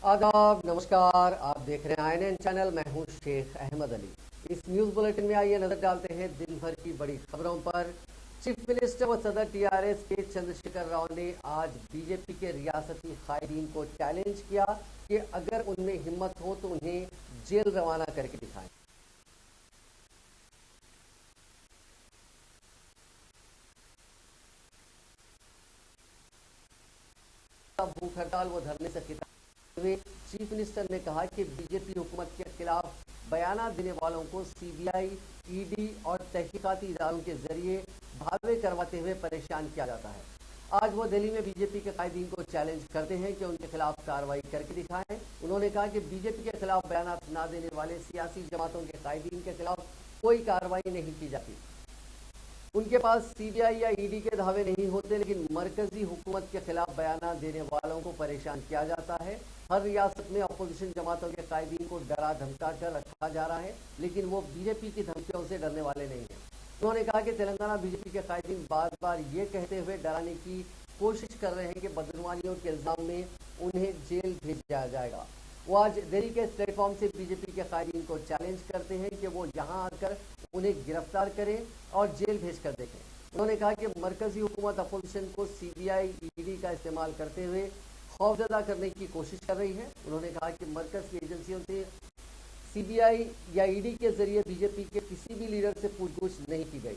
आदाब, नमस्कार। आप देख रहे हैं INN चैनल। मैं हूं शेख अहमद अली। इस न्यूज बुलेटिन में आइए नजर डालते हैं दिन भर की बड़ी खबरों पर। चीफ मिनिस्टर व सदर TRS के चंद्रशेखर राव ने आज बीजेपी के रियासती कायदीन को चैलेंज किया कि अगर उनमें हिम्मत हो तो उन्हें जेल रवाना करके दिखाएं। भूख हड़ताल व धरने से खिताब हुए चीफ मिनिस्टर ने कहा कि बीजेपी हुकूमत के खिलाफ बयान देने वालों को CBI, ED और तहकीकाती इदारों के जरिए धावे करवाते हुए परेशान किया जाता है। आज वो दिल्ली में बीजेपी के कायदीन को चैलेंज करते हैं कि उनके खिलाफ कार्रवाई करके दिखाएं। उन्होंने कहा कि बीजेपी के खिलाफ बयान न देने वाले सियासी जमातों के कायदीन के खिलाफ कोई कार्रवाई नहीं की जाती। उनके पास CBI या ED के दावे नहीं होते, लेकिन मरकजी हुकूमत के खिलाफ बयान देने वालों को परेशान किया जाता है। हर रियासत में अपोजिशन जमातों के कायदीन को डरा धमका कर रखा जा रहा है, लेकिन वो बीजेपी की धमकियों से डरने वाले नहीं हैं। उन्होंने कहा कि तेलंगाना बीजेपी के कायदीन बार बार ये कहते हुए डराने की कोशिश कर रहे हैं कि बदनवानियों के इल्जाम में उन्हें जेल भेजा जाएगा। वो आज दिल्ली के प्लेटफॉर्म से बीजेपी के कायदीन को चैलेंज करते हैं कि वो यहाँ आकर उन्हें गिरफ्तार करें और जेल भेज कर देखें। उन्होंने कहा कि मरकजी हुकूमत अपोजिशन को CBI, ED का इस्तेमाल करते हुए खौफजदा करने की कोशिश कर रही है। उन्होंने कहा कि मरकज की एजेंसियों से CBI या ED के जरिए बीजेपी के किसी भी लीडर से पूछताछ नहीं की गई।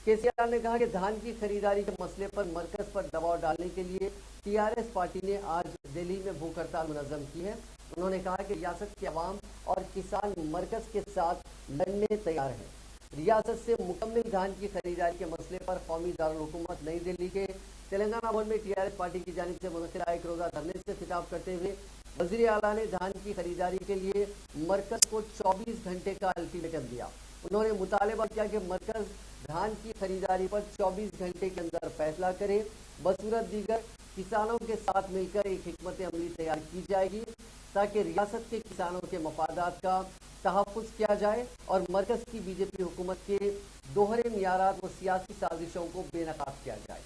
KCR ने कहा कि धान की खरीदारी के मसले पर मरकज पर दबाव डालने के लिए TRS पार्टी ने आज दिल्ली में भूख हड़ताल मुनज़्ज़म की है। उन्होंने कहा कि रियासत के अवाम और किसान मरकज के साथ लड़ने तैयार हैं। रियासत से मुकम्मल धान की खरीदारी के मसले पर कौमी दारुल हुकूमत नई दिल्ली के तेलंगाना भवन में TRS पार्टी की जानिब से मुनक़िदा एक रोज़ा धरने से खिताब करते हुए वज़ीर आला ने धान की खरीदारी के लिए मरकज को 24 घंटे का अल्टीमेटम दिया। उन्होंने मुतालबा किया कि मरकज धान की खरीदारी पर 24 घंटे के अंदर फैसला करे। बसूरत दीगर किसानों के साथ मिलकर एक हिकमत अमली तैयार की जाएगी ताकि रियासत के किसानों के मफादात का तहफ़्फ़ुज़ किया जाए और मरकज़ की बीजेपी हुकूमत के दोहरे मियारात व सियासी साजिशों को बेनकाब किया जाए।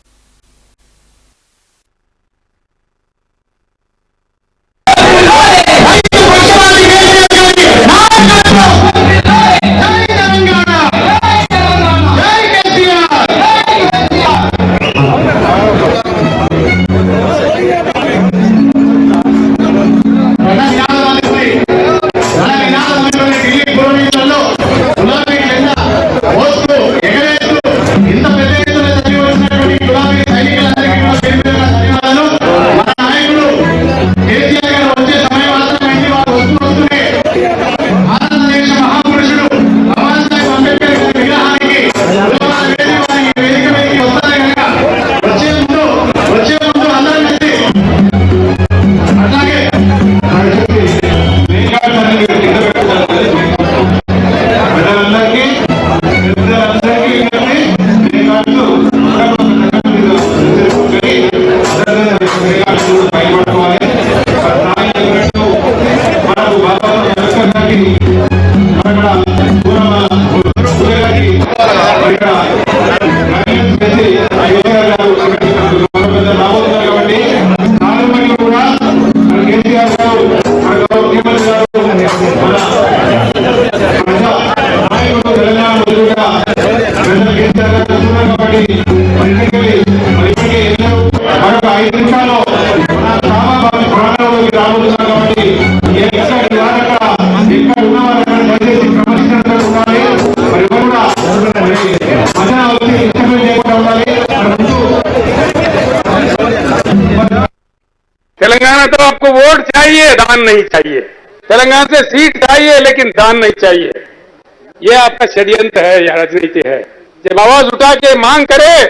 तेलंगाना तो आपको वोट चाहिए, दान नहीं चाहिए। तेलंगाना से सीट चाहिए लेकिन दान नहीं चाहिए। ये आपका षड्यंत्र है या राजनीति है। जब आवाज उठा के मांग करे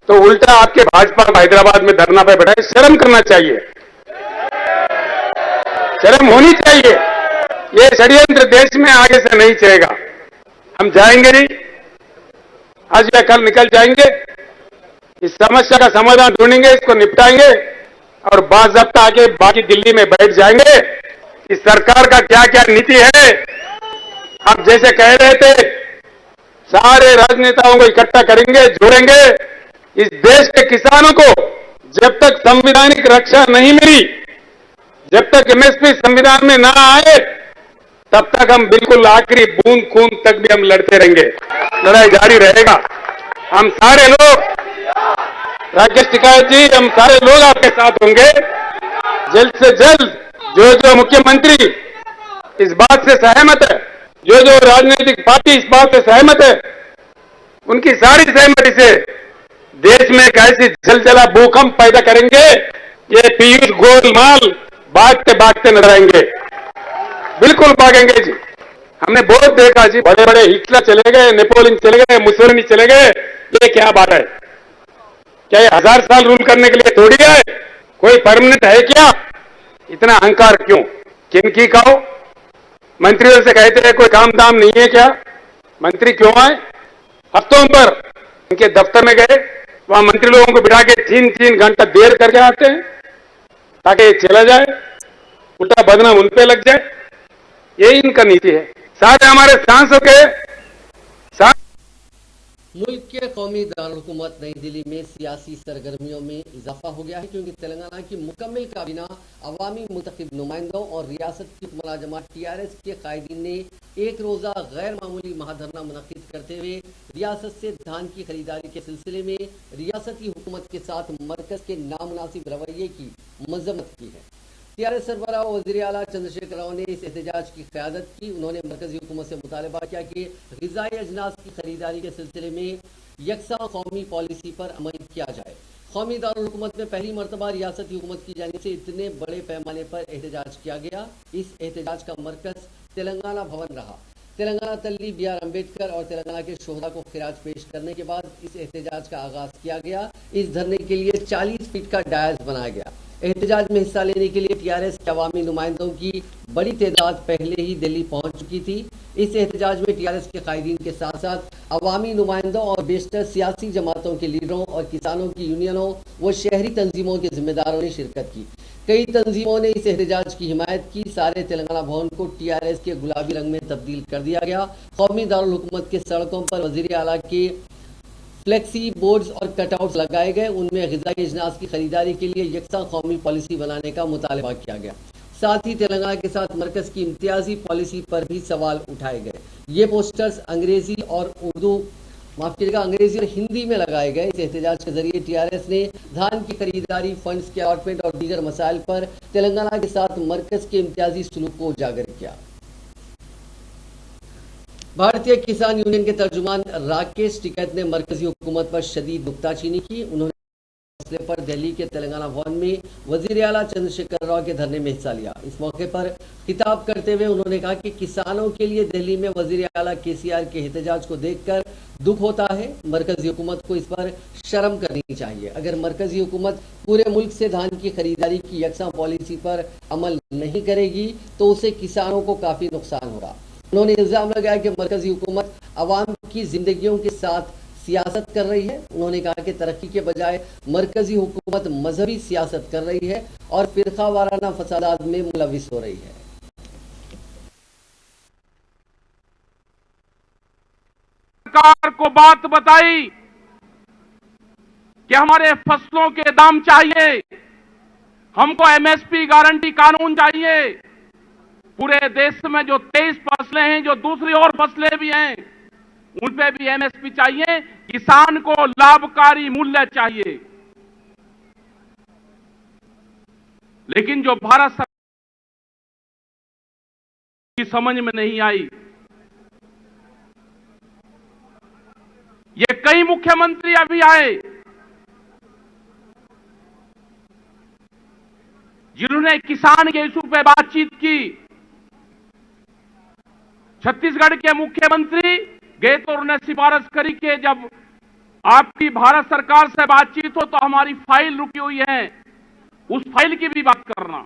तो उल्टा आपके भाजपा हैदराबाद में धरना पे बैठा है। शर्म करना चाहिए, शर्म होनी चाहिए। ये षड्यंत्र देश में आगे से नहीं चलेगा। हम जाएंगे नहीं, आज या कल निकल जाएंगे, इस समस्या का समाधान ढूंढेंगे, इसको निपटाएंगे और बाज़ाब्ता आके बाकी दिल्ली में बैठ जाएंगे। इस सरकार का क्या क्या नीति है। आप जैसे कह रहे थे, सारे राजनेताओं को इकट्ठा करेंगे, जोड़ेंगे। इस देश के किसानों को जब तक संवैधानिक रक्षा नहीं मिली, जब तक एमएसपी संविधान में ना आए तब तक हम बिल्कुल आखिरी बूंद खून तक भी हम लड़ते रहेंगे, लड़ाई जारी रहेगा। हम सारे लोग, राकेश टिकैत जी, हम सारे लोग आपके साथ होंगे। जल्द से जल्द जो मुख्यमंत्री इस बात से सहमत है, जो राजनीतिक पार्टी इस बात से सहमत है, उनकी सारी सहमति से देश में एक ऐसी जलजला भूकंप पैदा करेंगे, ये पीयूष गोलमाल भागते भागते नजर आएंगे, बिल्कुल भागेंगे जी। हमने बहुत देखा जी, बड़े बड़े हिटलर चले गए, नेपोलियन चले गए, मुसोलिनी चले गए, ये क्या बात है? क्या ये 1000 साल रूल करने के लिए थोड़ी है? कोई परमानेंट है क्या? इतना अहंकार क्यों? किनकी कहो? मंत्रियों से कहते हैं कोई काम दाम नहीं है क्या? मंत्री क्यों आए? हफ्तों पर उनके दफ्तर में गए, वहां मंत्री लोगों को बिठा के 3-3 घंटा देर करके आते हैं ताकि ये चला जाए, उल्टा बदनाम उन पे लग जाए। यही इनका नीति है। सारे हमारे सांसद के मुल्क के कौमी दारुलहुकूमत नई दिल्ली में सियासी सरगर्मियों में इजाफा हो गया है, क्योंकि तेलंगाना की मुकम्मल काबीना अवामी मुंतखब नुमाइंदों और रियासत की हुक्मरान जमात टीआरएस के कायदीन ने एक रोज़ा गैर मामूली महाधरना मुनक्किद करते हुए रियासत से धान की खरीदारी के सिलसिले में रियासती हुकूमत के साथ मरकज के नामुनासिब रवैये की मजम्मत की है। टीआरएस सरबराह वज़ीर आला चंद्रशेखर राव ने इस एहतजाज की क़यादत की। उन्होंने मरकजी हुकूमत से मुतालबा किया कि ग़िज़ाई अजनास की खरीदारी के सिलसिले में यकसा कौमी पॉलिसी पर अमल किया जाए। कौमी दारुलहुकूमत में पहली मरतबा रियासती हुकूमत की जानिब से इतने बड़े पैमाने पर एहतजाज किया गया। इस एहतजाज का मरकज़ तेलंगाना भवन रहा। तेलंगाना तल्ली BR अम्बेडकर और तेलंगाना के शोहदा को खिराज पेश करने के बाद इस एहतजाज का आगाज किया गया। इस धरने के लिए 40 फीट का डायस बनाया गया। एहतजाज में हिस्सा लेने के लिए टीआरएस के अवामी नुमाइंदों की बड़ी तादाद पहले ही दिल्ली पहुंच चुकी थी। इस एहतजाज में टीआरएस के कायदीन के साथ साथ अवामी नुमाइंदों और बेशतर सियासी जमातों के लीडरों और किसानों की यूनियनों व शहरी तंजीमों के जिम्मेदारों ने शिरकत की। कई तंजीमों ने इस एहतजाज की हिमायत की। सारे तेलंगाना भवन को टीआरएस के गुलाबी रंग में तब्दील कर दिया गया। कौमी दारुल के सड़कों पर वज़ीर आला के फ्लेक्सी बोर्ड्स और कटआउट्स लगाए गए। उनमें ग़िज़ाई अजनास की खरीदारी के लिए यकसा कौमी पॉलिसी बनाने का मुतालबा किया गया। साथ ही तेलंगाना के साथ मरकज़ की इम्तियाजी पॉलिसी पर भी सवाल उठाए गए। ये पोस्टर्स अंग्रेजी और हिंदी में लगाए गए। इस एहतजाज के जरिए टीआरएस ने धान की खरीदारी, फंड्स के अलॉटमेंट और दीगर मसाइल पर तेलंगाना के साथ मरकज़ के इम्तियाजी सलूक को उजागर किया। भारतीय किसान यूनियन के तर्जुमान राकेश टिकैत ने मरकजी हुकूमत पर शदीद नुक्ताचीनी की। उन्होंने मसले पर दिल्ली के तेलंगाना भवन में वज़ीर आला चंद्रशेखर राव के धरने में हिस्सा लिया। इस मौके पर खिताब करते हुए उन्होंने कहा कि किसानों के लिए दिल्ली में वज़ीर आला केसीआर के एहतजाज को देखकर दुख होता है। मरकजी हुकूमत को इस पर शर्म करनी चाहिए। अगर मरकजी हुकूमत पूरे मुल्क से धान की खरीदारी की यकसा पॉलिसी पर अमल नहीं करेगी तो उसे किसानों को काफ़ी नुकसान होगा। उन्होंने इल्जाम लगाया कि मरकजी हुकूमत अवाम की जिंदगियों के साथ सियासत कर रही है। उन्होंने कहा कि तरक्की के बजाय मरकजी हुकूमत मजहबी सियासत कर रही है और फिरका वाराना फसादात में मुलविस हो रही है। सरकार को बात बताई कि हमारे फसलों के दाम चाहिए, हमको एमएसपी गारंटी कानून चाहिए। पूरे देश में जो 23 फसलें हैं, जो दूसरी और फसलें भी हैं, उन पे भी एमएसपी चाहिए। किसान को लाभकारी मूल्य चाहिए। लेकिन जो भारत सरकार की समझ में नहीं आई, ये कई मुख्यमंत्री अभी आए जिन्होंने किसान के इशू पे बातचीत की। छत्तीसगढ़ के मुख्यमंत्री गए तो उन्होंने सिफारिश करी कि जब आपकी भारत सरकार से बातचीत हो तो हमारी फाइल रुकी हुई है, उस फाइल की भी बात करना।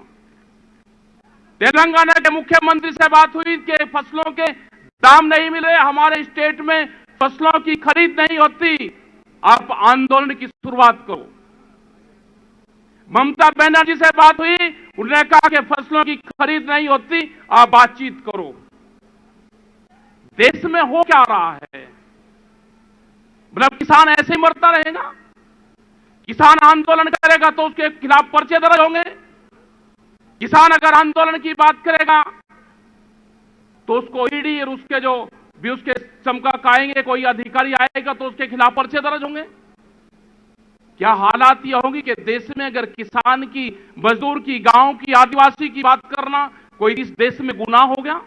तेलंगाना के मुख्यमंत्री से बात हुई कि फसलों के दाम नहीं मिल रहे, हमारे स्टेट में फसलों की खरीद नहीं होती, आप आंदोलन की शुरुआत करो। ममता बनर्जी से बात हुई, उन्होंने कहा कि फसलों की खरीद नहीं होती, आप बातचीत करो। देश में हो क्या रहा है? मतलब किसान ऐसे ही मरता रहेगा? किसान आंदोलन करेगा तो उसके खिलाफ पर्चे दर्ज होंगे? किसान अगर आंदोलन की बात करेगा तो उसको ईडी और उसके जो भी उसके चमका आएंगे, कोई अधिकारी आएगा तो उसके खिलाफ पर्चे दर्ज होंगे। क्या हालात यह होंगी कि देश में अगर किसान की, मजदूर की, गांव की, आदिवासी की बात करना कोई इस देश में गुनाह हो गया?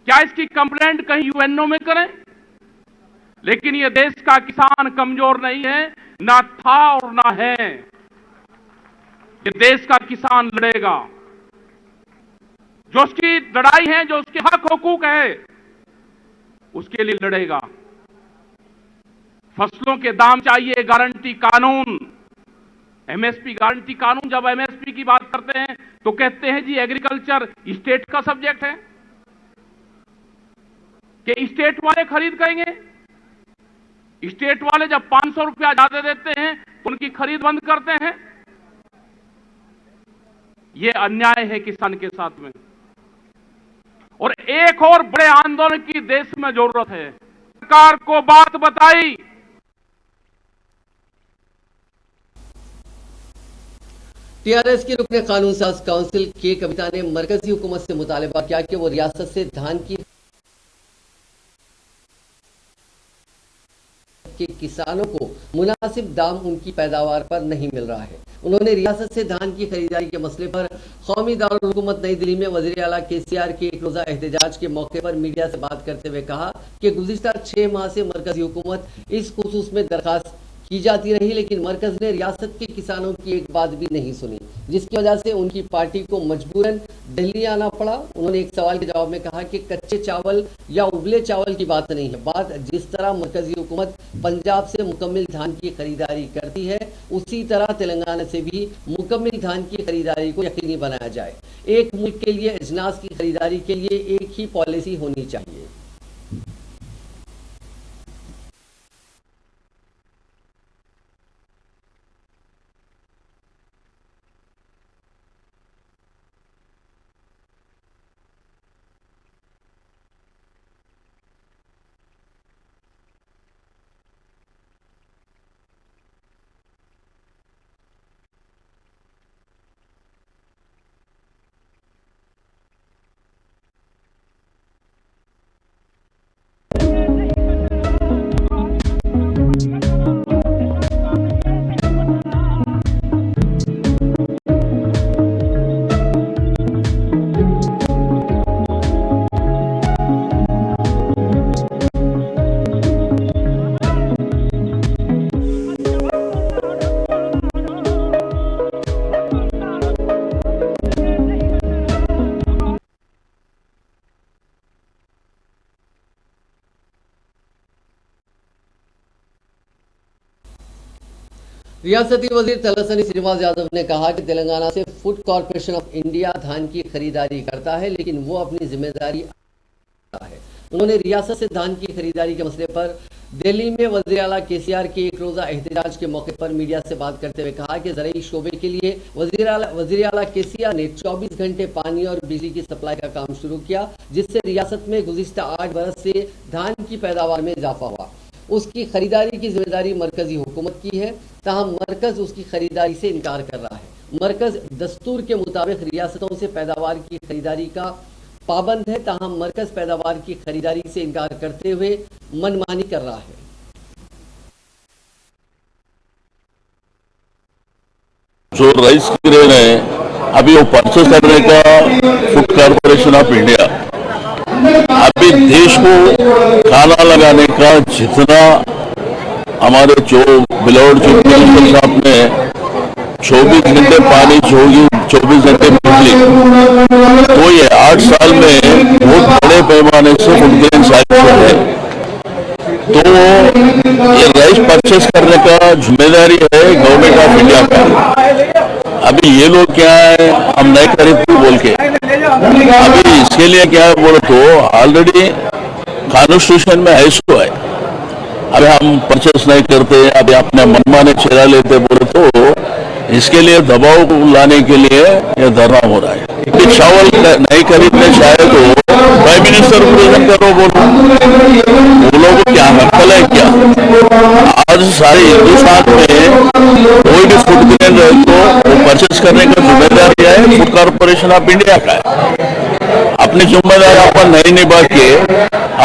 क्या इसकी कंप्लेंट कहीं यूएनओ में करें? लेकिन यह देश का किसान कमजोर नहीं है, ना था और ना है। ये देश का किसान लड़ेगा, जो उसकी लड़ाई है, जो उसके हक हुकूक है, उसके लिए लड़ेगा। फसलों के दाम चाहिए, गारंटी कानून, एमएसपी गारंटी कानून। जब एमएसपी की बात करते हैं तो कहते हैं जी एग्रीकल्चर स्टेट का सब्जेक्ट है, कि स्टेट वाले खरीद करेंगे। स्टेट वाले जब 500 रुपया ज्यादा देते हैं तो उनकी खरीद बंद करते हैं। यह अन्याय है किसान के साथ में। और एक और बड़े आंदोलन की देश में जरूरत है। सरकार को बात बताई, टीआरएस के रुकने कानून साज काउंसिल के कविता ने मरकजी हुकूमत से मुतालबा किया कि वो रियासत से धान की के किसानों को मुनासिब दाम उनकी पैदावार पर नहीं मिल रहा है। उन्होंने रियासत से धान की खरीदारी के मसले पर कौमी दारुल हुकूमत नई दिल्ली में वज़ीर आला केसीआर के एक रोजा एहतजाज के मौके पर मीडिया से बात करते हुए कहा कि गुज़िश्ता 6 माह से मरकजी हुकूमत इस खुसूस में दरखास्त की जाती रही, लेकिन मरकज ने रियासत के किसानों की एक बात भी नहीं सुनी, जिसकी वजह से उनकी पार्टी को मजबूरन दिल्ली आना पड़ा। उन्होंने एक सवाल के जवाब में कहा कि कच्चे चावल या उबले चावल की बात नहीं है, बात जिस तरह मरकजी हुकूमत पंजाब से मुकम्मिल धान की खरीदारी करती है, उसी तरह तेलंगाना से भी मुकम्मिल धान की खरीदारी को यकीनी बनाया जाए। एक मुल्क के लिए अजनास की खरीदारी के लिए एक ही पॉलिसी होनी चाहिए। रियासती वजीर तलसानी श्रीनिवास यादव ने कहा कि तेलंगाना से फूड कॉरपोरेशन ऑफ इंडिया धान की खरीदारी करता है, लेकिन वो अपनी जिम्मेदारी है। उन्होंने रियासत से धान की खरीदारी के मसले पर दिल्ली में वज़ीर आला केसीआर के एक रोजा एहतजाज के मौके पर मीडिया से बात करते हुए कहा कि ज़राई शोबे के लिए वज़ीर आला केसीआर ने 24 घंटे पानी और बिजली की सप्लाई का काम शुरू किया, जिससे रियासत में गुज़िश्ता 8 बरस से धान की पैदावार में इजाफा हुआ। उसकी खरीदारी की जिम्मेदारी मरकजी हुकूमत की है, ताहम मरकज उसकी खरीदारी से इनकार कर रहा है। मरकज दस्तूर के मुताबिक रियासतों से पैदावार की खरीदारी का पाबंद है, ताहम मरकज पैदावार की खरीदारी से इनकार करते हुए मनमानी कर रहा है। जो राइस ग्रेन है अभी वो परचेस करने का फूड कॉरपोरेशन ऑफ इंडिया, अभी देश को खाना लगाने का जितना हमारे जो बिलोड चीफ मिनिस्टर साहब ने 24 घंटे पानी, 24 घंटे बिजली, तो ये 8 साल में बहुत बड़े पैमाने से फूड ग्रेन साइकिल है। तो ये राइस परचेस करने का जिम्मेदारी है गवर्नमेंट ऑफ इंडिया का। अभी ये लोग क्या है, हम नहीं खरीदते बोल के, अभी इसके लिए क्या है बोले तो ऑलरेडी कॉन्स्टिट्यूशन में है, इसको है अभी हम परचेस नहीं करते, अभी अपने मनमाने चला लेते बोले तो इसके लिए दबाव लाने के लिए यह धरना हो रहा है। चावल नहीं खरीदने चाहे तो प्राइम मिनिस्टर को प्रेजेंट करो, बोलो वो लोगों को क्या हकल है क्या? आज सारे हिंदुस्तान में कोई भी फूड ग्रेन रहे तो वो परचेस करने का जिम्मेदारी है फूड कॉर्पोरेशन ऑफ इंडिया का है। अपनी जिम्मेदारी अपन नहीं निभा के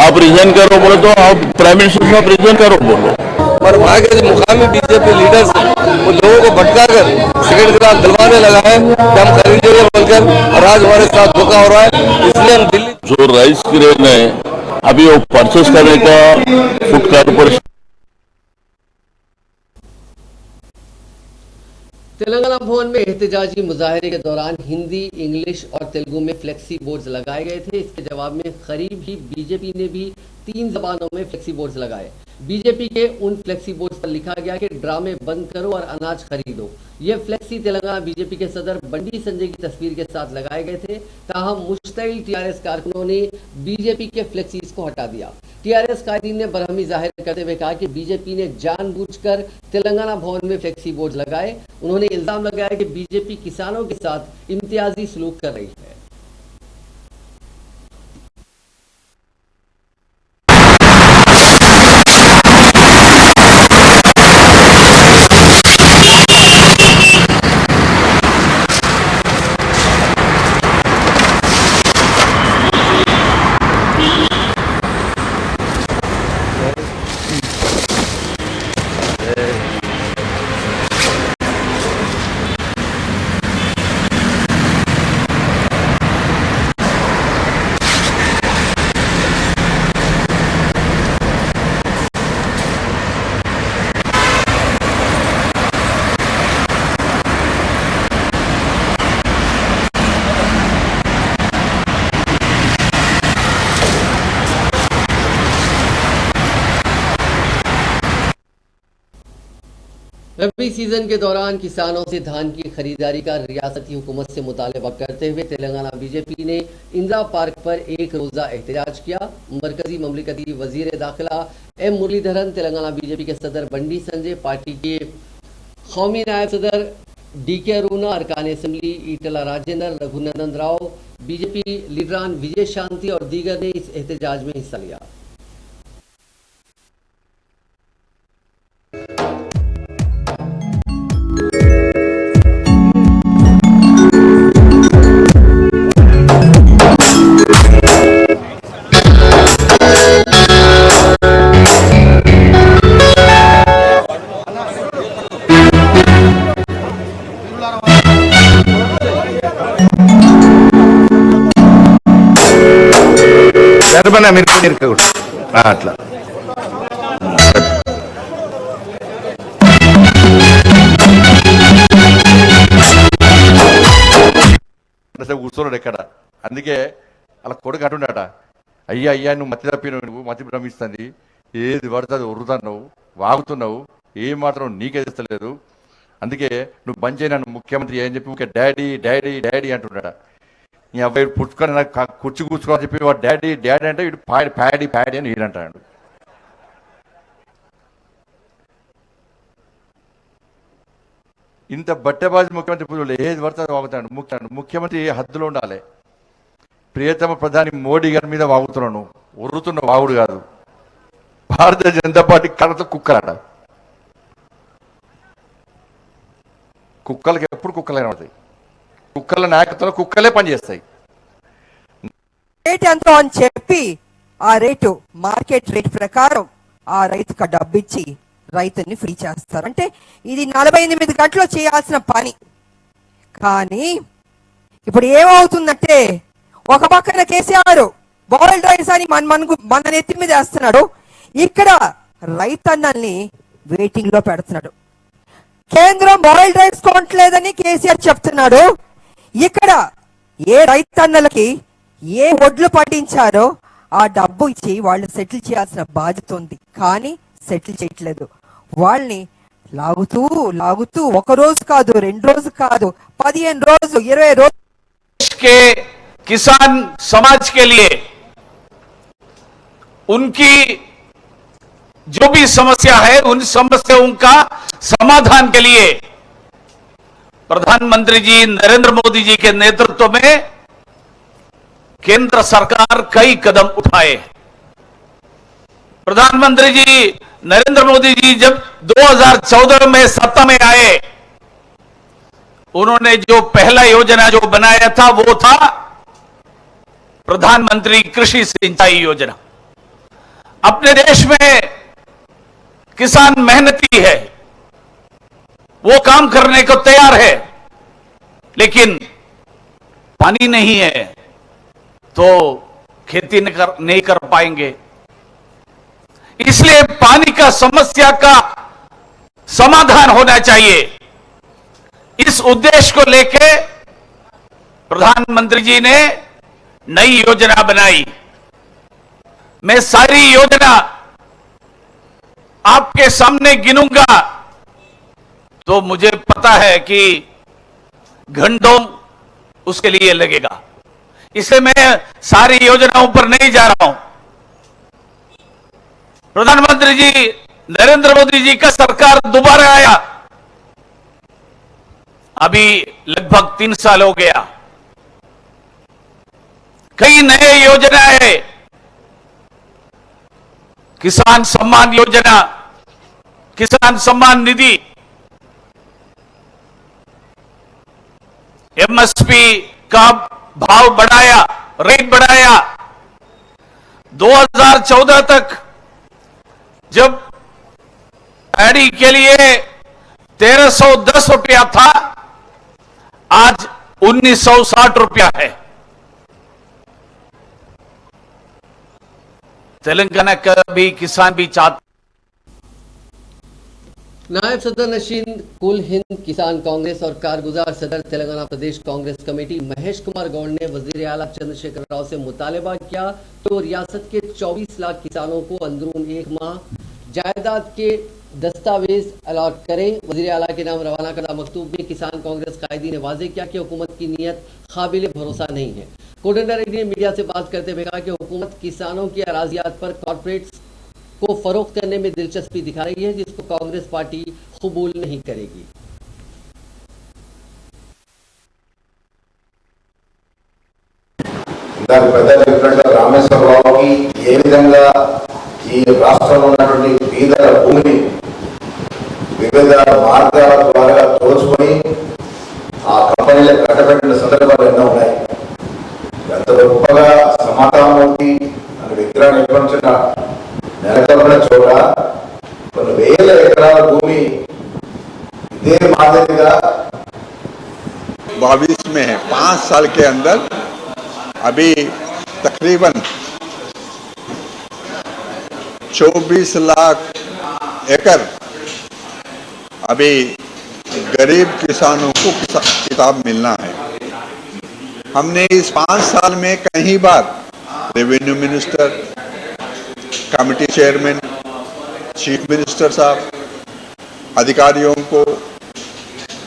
आप रिजाइन करो बोलो तो आप प्राइम मिनिस्टर साहब रिजाइन करो बोलो। और वहाँ के जो मुकामी बीजेपी लीडर्स वो लोगों को भटकाकर सिगरेट का दिलवाने लगा है कि हम खरीदेंगे बोलकर, और आज हमारे साथ धोखा हो रहा है। इसलिए हम दिल्ली जो राइस क्रेन है अभी वो परचेस करने का फूड कॉर्पोरेशन। तेलंगाना भवन में एहतजाजी मुजाहरे के दौरान हिंदी, इंग्लिश और तेलुगु में फ्लेक्सी बोर्ड्स लगाए गए थे। इसके जवाब में करीब ही बीजेपी ने भी 3 जबानों में फ्लेक्सी बोर्ड्स लगाए। बीजेपी के उन फ्लेक्सी बोर्ड्स पर लिखा गया कि ड्रामे बंद करो और अनाज खरीदो। ये फ्लेक्सी तेलंगाना बीजेपी के सदर बंडी संजय की तस्वीर के साथ लगाए गए थे। ताहम मुश्तइल टीआरएस कारकुनों ने बीजेपी के फ्लेक्सीज को हटा दिया। टीआरएस कायदीन ने बरहमी जाहिर करते हुए कहा कि बीजेपी ने जानबूझकर तेलंगाना भवन में फ्लेक्सी बोर्ड लगाए। उन्होंने इल्जाम लगाया कि बीजेपी किसानों के साथ इम्तियाजी सलूक कर रही है। रबी सीजन के दौरान किसानों से धान की खरीदारी का रियासती हुकूमत से मुतालबा करते हुए तेलंगाना बीजेपी ने इंदिरा पार्क पर एक रोजा एहतजाज किया। मरकजी ममलिकती वजीर दाखिला एम मुरलीधरन, तेलंगाना बीजेपी के सदर बंडी संजय, पार्टी के कौमी नायब सदर DK अरुणा, अरकान असम्बली ईटला राजेंद्र, रघुनंदन राव, बीजेपी लीडरान विजय शांति और दीगर ने इस एहतजाज में हिस्सा लिया। మీరు అట్లా కూర్చోన్నాడు ఎక్కడ. అందుకే అలా కొడుకు అంటున్నాట, అయ్యా అయ్యా నువ్వు మతి తప్పినవు, నువ్వు మతి భ్రమిస్తుంది, ఏది పడుతుంది ఉరుతున్నావు, వాగుతున్నావు, ఏం మాత్రం నీకే తెస్తలేదు, అందుకే నువ్వు బంద్ చేయను ముఖ్యమంత్రి అని చెప్పి ఊరికే డాడీ డాడీ డాడీ అంటున్నాడ. ఈ అబ్బాయి పుచ్చుకొని నాకు కుర్చీ కూర్చుకోని చెప్పి వాడు డాడీ డాడీ అంటే వీడు ప్యాడీ ప్యాడీ అని వీడంటాడు. ఇంత బట్టెబాజీ ముఖ్యమంత్రి ఏది పడుతుంది వాగుతాడు. ముఖ్యమంత్రి హద్దులో ఉండాలి. ప్రియతమ ప్రధాని మోడీ గారి మీద వాగుతున్నాను, ఉర్రుతున్న వాగుడు కాదు. భారతీయ జనతా పార్టీ కళ్ళతో కుక్కలాట. కుక్కలకి ఎప్పుడు కుక్కలైన పడతాయి. కుక్కల నాయకత్వంలో కుక్కలే పనిచేస్తాయి. రేట్ ఎంతో అని చెప్పి ఆ రేటు మార్కెట్ రేట్ ప్రకారం ఆ రైతుకు డబ్బిచ్చి రైతుని ఫ్రీ చేస్తారు. అంటే ఇది 48 గంటలు చేయాల్సిన పని. కానీ ఇప్పుడు ఏమవుతుందంటే ఒక పక్కన కేసీఆర్ బాయిల్డ్ రైస్ అని మన నెత్తి మీద వేస్తున్నాడు, ఇక్కడ రైతన్నల్ని వెయిటింగ్ లో పెడుతున్నాడు. కేంద్రం బాయిల్డ్ రైస్ కొనట్లేదని కేసీఆర్ చెప్తున్నాడు. ఇక్కడ ఏ రైతన్నలకి ఏ ఒడ్లు పండించారో ఆ డబ్బు ఇచ్చి వాళ్ళు సెటిల్ చేయాల్సిన బాధ్యత ఉంది. కానీ సెటిల్ చేయట్లేదు. వాళ్ళని లాగుతూ లాగుతూ ఒక రోజు కాదు, 2 రోజు కాదు, 15 రోజు 20 రోజు. देश के किसान समाज के लिए उनकी जो भी समस्या है उन समस्याओं का समाधान के लिए प्रधानमंत्री जी नरेंद्र मोदी जी के नेतृत्व में केंद्र सरकार कई कदम उठाए। प्रधानमंत्री जी नरेंद्र मोदी जी जब 2014 में सत्ता में आए उन्होंने जो पहला योजना जो बनाया था वो था प्रधानमंत्री कृषि सिंचाई योजना। अपने देश में किसान मेहनती है, वो काम करने को तैयार है, लेकिन पानी नहीं है तो खेती नहीं कर पाएंगे। इसलिए पानी का समस्या का समाधान होना चाहिए। इस उद्देश्य को लेके प्रधानमंत्री जी ने नई योजना बनाई। मैं सारी योजना आपके सामने गिनूंगा तो मुझे पता है कि घंटों उसके लिए लगेगा, इसलिए मैं सारी योजनाओं पर नहीं जा रहा हूं। प्रधानमंत्री जी नरेंद्र मोदी जी का सरकार दोबारा आया, अभी लगभग 3 साल हो गया। कई नए योजना है, किसान सम्मान योजना, किसान सम्मान निधि, एमएसपी का भाव बढ़ाया, रेट बढ़ाया। 2014 तक जब पैडी के लिए 1310 रुपया था, आज 1960 रुपया है। तेलंगाना का भी किसान भी चाहते। नायब सदर नशीन कुल हिंद किसान कांग्रेस और कारगुजार सदर तेलंगाना प्रदेश कांग्रेस कमेटी महेश कुमार गौड़ ने वजीर आला चंद्रशेखर राव से मुतालबा किया तो रियासत के 24 लाख किसानों को अंदरून 1 माह जायदाद के दस्तावेज अलॉट करें। वजीर आला के नाम रवाना करदा मकतूब में किसान कांग्रेस कायदी ने वाजे किया कि हुकूमत की नीयत काबिल भरोसा नहीं है। कोटन ने मीडिया से बात करते हुए कहा कि हुकूमत किसानों की अराजियात पर कॉर्पोरेट्स को फरोख्त करने में दिलचस्पी दिखा रही है, जिसको कांग्रेस पार्टी कबूल नहीं करेगी। రామేశ్వరరావుకి ఏ విధంగా ఈ రాష్ట్రంలో ఉన్నటువంటి బీదల భూమిని వివిధ మార్గాల ద్వారా దోచుకొని ఆ కంపెనీలకు కట్టబెట్టిన సందర్భాలు ఎన్నో ఉన్నాయి. ఎంత గొప్పగా సమాధానమూర్తి అనే విగ్రహం నిర్వహించిన నెలకొల్పిన చోట కొన్ని వేల ఎకరాల భూమి ఇదే మాదిరిగా 22 में है। 5 साल के अंदर अभी तकरीबन 24 लाख एकड़ अभी गरीब किसानों को किताब मिलना है। हमने इस 5 साल में कई बार revenue minister, committee chairman, chief minister साहब, अधिकारियों को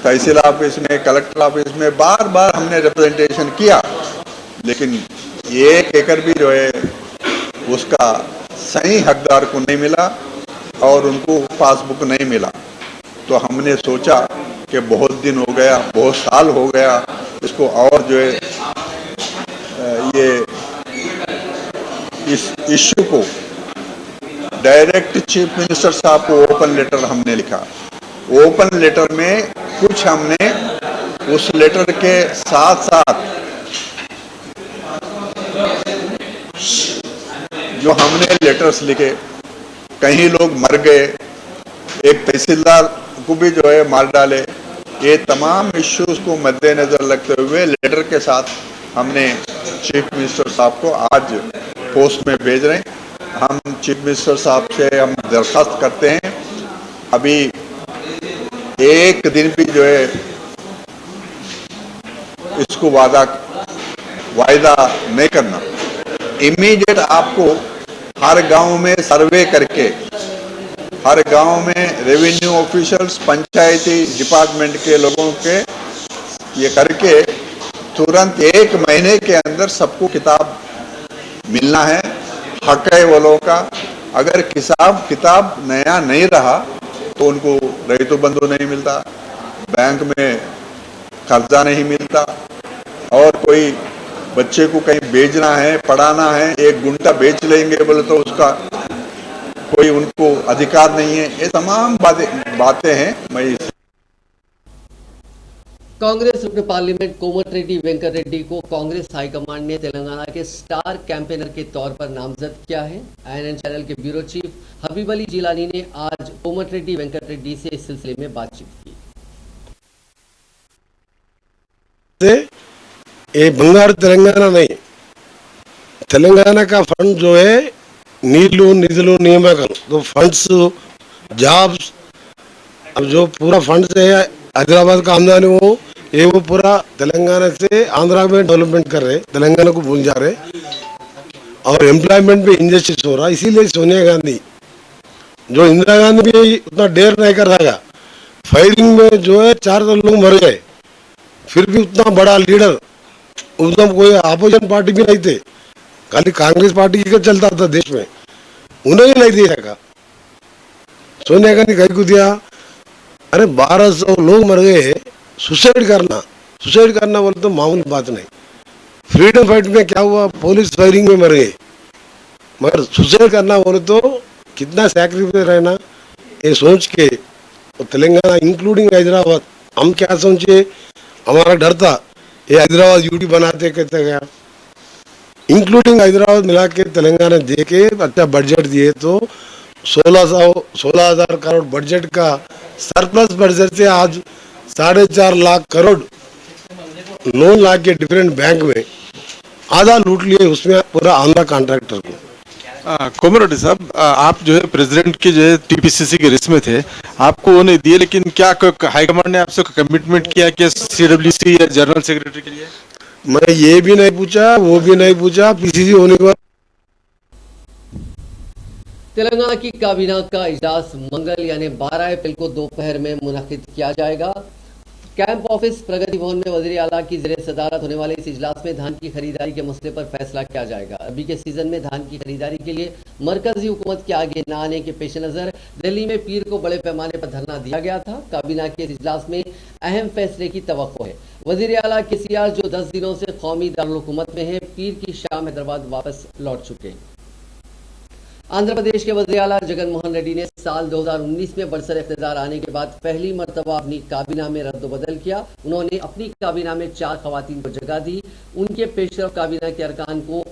तहसील ऑफिस में, कलेक्टर ऑफिस में बार बार हमने रिप्रेजेंटेशन किया, लेकिन 1 एकड़ भी जो है उसका सही हकदार को नहीं मिला और उनको पासबुक नहीं मिला। तो हमने सोचा कि बहुत दिन हो गया, बहुत साल हो गया, इसको और जो है ये इस इश्यू को डायरेक्ट चीफ मिनिस्टर साहब को ओपन लेटर हमने लिखा। ओपन लेटर में कुछ हमने उस लेटर के साथ साथ जो हमने लेटर्स लिखे, कहीं लोग मर गए, एक तहसीलदार को भी जो है मार डाले। ये तमाम इश्यूज को मद्देनजर रखते हुए लेटर के साथ हमने चीफ मिनिस्टर साहब को आज पोस्ट में भेज रहे हैं। हम चीफ मिनिस्टर साहब से हम दरख्वास्त करते हैं अभी एक दिन भी जो है इसको वायदा नहीं करना। इमीडिएट आपको हर गांव में सर्वे करके, हर गांव में रेवेन्यू ऑफिशियल्स, पंचायती डिपार्टमेंट के लोगों के ये करके तुरंत 1 महीने के अंदर सबको किताब मिलना है। हक है वो लोगों का। अगर किताब नया नहीं रहा तो उनको रईतु बंधु नहीं मिलता, बैंक में कर्जा नहीं मिलता, और कोई बच्चे को कहीं भेजना है, पढ़ाना है, 1 गुंठा बेच लेंगे बोले तो उसका कोई उनको अधिकार नहीं है। ये तमाम बातें हैं। मैं कांग्रेस रुकन पार्लियामेंट कोमटिरेड्डी वेंकट रेड्डी को कांग्रेस हाईकमांड ने तेलंगाना के स्टार कैंपेनर के तौर पर नामजद किया है। INN चैनल के ब्यूरो चीफ हबीब अली जिलानी ने आज कोमटिरेड्डी वेंकट रेड्डी से इस सिलसिले में बातचीत की। ये बंगार तेलंगाना नहीं, तेलंगाना का फंड जो है नीलू निधुलू नियामकम तो फंड्स जॉब्स, अब जो पूरा फंड से हैदराबाद का आमदनी वो पूरा तेलंगाना से आंध्रा में डेवलपमेंट कर रहे, तेलंगाना को भूल जा रहे और एम्प्लॉयमेंट भी इंजस्टिस हो रहा। इसीलिए सोनिया गांधी, जो इंदिरा गांधी भी उतना डेयर नहीं कर सका, फायरिंग में जो है 4 लोग मर गए, फिर भी उतना बड़ा लीडर, उतना कोई अपोजिशन पार्टी भी नहीं थे, खाली कांग्रेस पार्टी का चलता था देश में, उन्हें नहीं दे सका। सोनिया गांधी कहीं को दिया, अरे 1200 लोग मर गए, सुसाइड करना बोले तो मामूली बात नहीं। फ्रीडम फाइट में क्या हुआ, पुलिस फायरिंग में मर गए, मगर सुसाइड करना बोले तो कितना सैक्रिफाइस रहना, ये सोच के तो तेलंगाना इंक्लूडिंग हैदराबाद, हम क्या सोचे, हमारा डर था ये हैदराबाद यूटी बनाते कहते गया, इंक्लूडिंग हैदराबाद मिला के तेलंगाना दे के अच्छा बजट दिए तो 16,000 करोड़ बजट का सरप्लस बजट से आज 4.5 लाख करोड़ लोन ला के डिफरेंट बैंक में आधा लूट लिए, उसमें पूरा आंध्रा कॉन्ट्रैक्टर को। कोमरेड्डी साहब, आप जो है प्रेसिडेंट की जो है TPCC के रिस में थे, आपको वो नहीं दिए, लेकिन क्या हाईकमांड ने आपसे कमिटमेंट किया कि CWC या जनरल सेक्रेटरी के लिए? मैं ये भी नहीं पूछा, वो भी नहीं पूछा। PCC होने के बाद तेलंगाना की काबीना का इजलास मंगल यानी 12 अप्रैल को दोपहर में मुनक्किद किया जाएगा। कैंप ऑफिस प्रगति भवन में वजीर आला की ज़ेरे सदारत होने वाले इस इजलास में धान की खरीदारी के मसले पर फैसला किया जाएगा। अभी के सीजन में धान की खरीदारी के लिए मरकजी हुकूमत के आगे न आने के पेश नज़र दिल्ली में पीर को बड़े पैमाने पर धरना दिया गया था। काबीना के इस इजलास में अहम फैसले की तवक्को है। वजीर आला KCR जो 10 दिनों से कौमी दारुल हुकूमत में है, पीर की शाम हैदराबाद वापस लौट चुके हैं। आंध्र प्रदेश के वज़ीर आला जगन मोहन रेड्डी ने साल 2019 में बरसर इख्तियार आने के बाद पहली मरतबा अपनी काबीना में रद्द-बदल किया। उन्होंने अपनी काबीना में 4 खवातीन को जगह दी। उनके पेशरफ काबीना के अरकान को,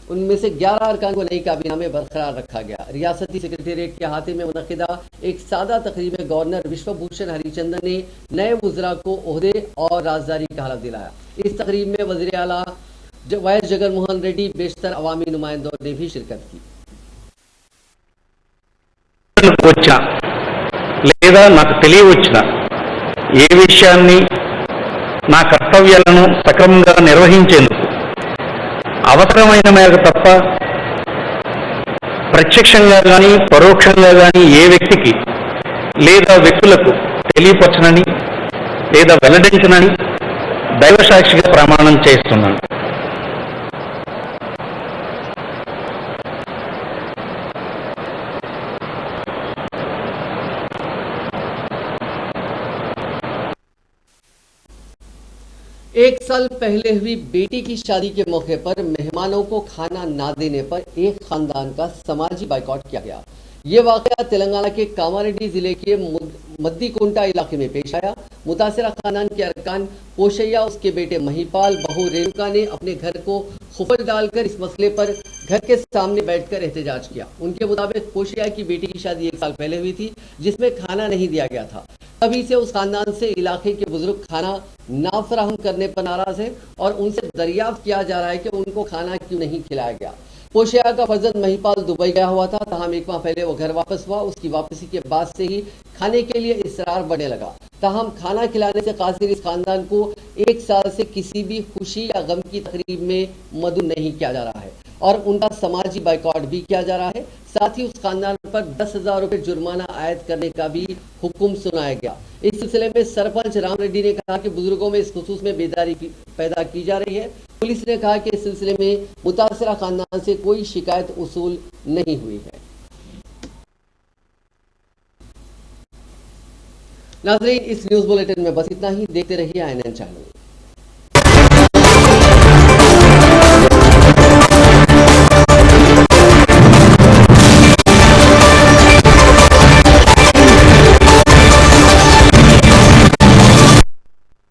उनमें से 11 अरकान को नई काबीना में बरकरार रखा गया। रियासती सेक्रेटेरिएट के अहाते में मुनक्किदा एक सादा तकरीब में गवर्नर विश्वभूषण हरिचंदन ने नए वज़रा को ओहदे और राजदारी का हलफ दिलाया। इस तकरीब में वज़ीर आला वाइस जगन मोहन रेड्डी बेशतर अवामी नुमाइंदों ने भी शिरकत की। వచ్చా లేదా నాకు తెలియవచ్చిన ఏ విషయాన్ని నా కర్తవ్యాలను సక్రమంగా నిర్వహించేందుకు అవసరమైన మేరకు తప్ప ప్రత్యక్షంగా కానీ పరోక్షంగా కానీ ఏ వ్యక్తికి లేదా వ్యక్తులకు తెలియపరచనని లేదా వెల్లడించనని దైవసాక్షిగా ప్రమాణం చేస్తున్నాను। एक साल पहले हुई बेटी की शादी के मौके पर मेहमानों को खाना ना देने पर एक खानदान का समाजी बाइकआउट किया गया। ये वाकया तेलंगाना के कामारेड्डी जिले के मद्दीकुंटा इलाके में पेश आया। मुतासिरा खानदान के अरकान पोशैया, उसके बेटे महिपाल, बहू रेणुका ने अपने घर को खुफल डालकर इस मसले पर घर के सामने बैठकर एहतजाज किया। उनके मुताबिक पोशैया की बेटी की शादी 1 साल पहले हुई थी, जिसमें खाना नहीं दिया गया था। तभी से उस खानदान से इलाके के बुजुर्ग खाना ना फराहम करने पर नाराज है और उनसे दरियाफ्त किया जा रहा है कि उनको खाना क्यों नहीं खिलाया गया। पोशैया का फर्जंद महिपाल दुबई गया हुआ था, ताहम 1 माह पहले वो घर वापस हुआ। उसकी वापसी के बाद से ही खाने के लिए इसरार बढ़ने लगा। ताहम खाना खिलाने से कासिर इस खानदान को 1 साल से किसी भी खुशी या गम की तकरीब में मदऊ नहीं किया जा रहा है और उनका समाजी बाइकआउट भी किया जा रहा है। साथ ही उस खानदान पर 10,000 रुपये जुर्माना आयद करने का भी हुक्म सुनाया गया। इस सिलसिले में सरपंच राम रेड्डी ने कहा कि बुजुर्गों में इस खुसूस में बेदारी पैदा की जा रही है। पुलिस ने कहा कि इस सिलसिले में मुतासिरा खानदान से कोई शिकायत उसूल नहीं हुई है। नाज़रीन, इस न्यूज़ बुलेटिन में बस इतना ही। देखते रहिए INN चैनल।